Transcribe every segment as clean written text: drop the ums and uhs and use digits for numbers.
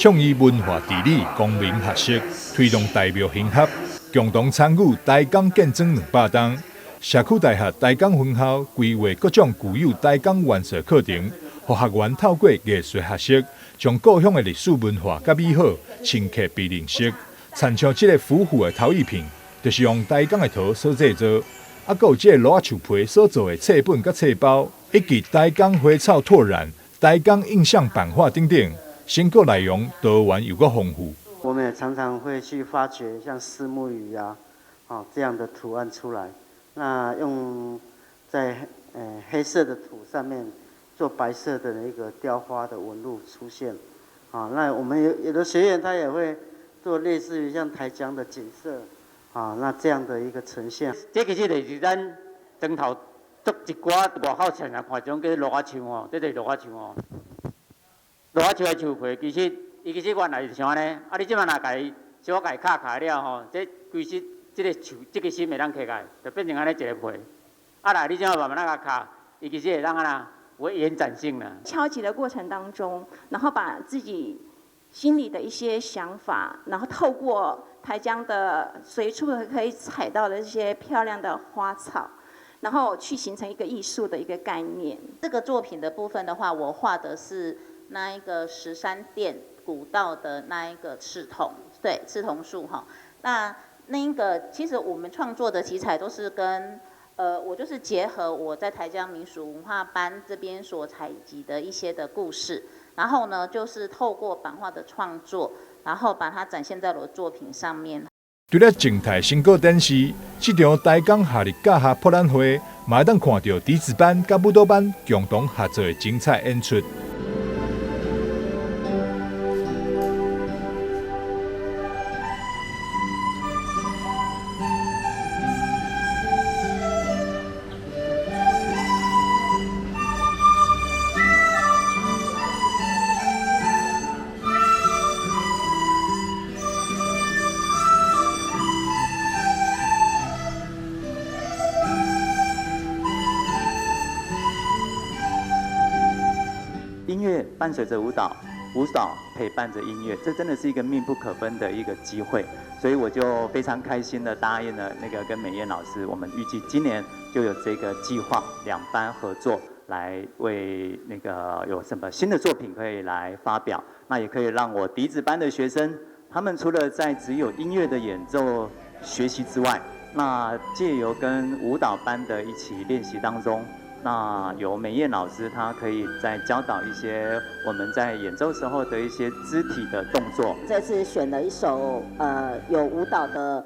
倡议文化、地理、公民学习，推动台庙兴合，共同参与台港建庄200冬。社区大学台港分校规划各种具有台港元素课程，让学员透过艺术学习，将故乡的历史文化甲美好深刻被认识。参像这个浮虎的陶艺品，就是用台港的陶所制作，还有这个罗树皮所做的册本甲册包，以及台港花草拓染、台港印象版画等等，成果内容多元又够丰富。我们也常常会去发掘像虱目鱼啊，这样的图案出来。那用在黑色的土上面做白色的一个雕花的纹路出现。那我们有的学员他也会做类似于像台江的景色，那这样的一个呈现。这其实就是咱灯头做一寡外口常常看种叫落花树哦，这就是落花树哦。落花树的树皮其实原来是啥呢？你即摆若家己小家敲开了吼，这规实这个树这个心会当起来，就变成安尼一个皮。来你即摆慢慢那个敲，其实会当安那有延展性了。敲击的过程当中，然后把自己心里的一些想法，然后透过台江的随处可以采到的这些漂亮的花草，然后去形成一个艺术的一个概念。这个作品的部分的话，我画的是那一个石山殿古道的那一个赤桐，对，赤桐树哈。那一个其实我们创作的题材都是跟我就是结合我在台江民俗文化班这边所采集的一些的故事，然后呢就是透过版画的创作，然后把它展现在我的作品上面。除了静态成果展示，这场台港夏日假夏博览会，嘛会当看到弟子班甲舞蹈班共同合作的精彩演出。音乐伴随着舞蹈，舞蹈陪伴着音乐，这真的是一个密不可分的一个机会，所以我就非常开心的答应了跟美燕老师，我们预计今年就有这个计划，2班合作来为有什么新的作品可以来发表，那也可以让我笛子班的学生，他们除了在只有音乐的演奏学习之外，那借由跟舞蹈班的一起练习当中。那由美燕老师，她可以再教导一些我们在演奏时候的一些肢体的动作。这次选了一首有舞蹈的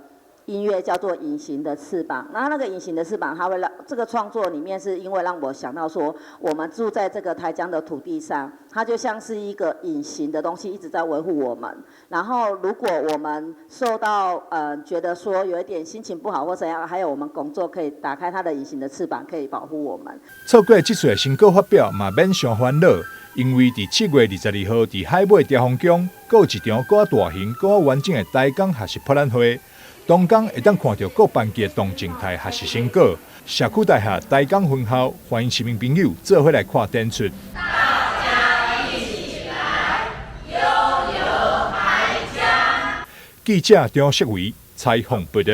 音乐，叫做《隐形的翅膀》。然后那个隐形的翅膀，它会让这个创作里面是因为让我想到说，我们住在这个台江的土地上，它就像是一个隐形的东西，一直在维护我们。然后如果我们受到觉得说有一点心情不好或怎样，还有我们工作可以打开它的隐形的翅膀，可以保护我们。错过这次的成果发表嘛免伤烦恼，因为伫7月22号伫海尾雕风宫，还有一场更大型、更完整的台港学习博览会。当天会当看到各班级的动静态学习成果。社区大学台港分校欢迎市民朋友做伙来看展出。大家一起来，悠悠台江。记者张世伟采访报道。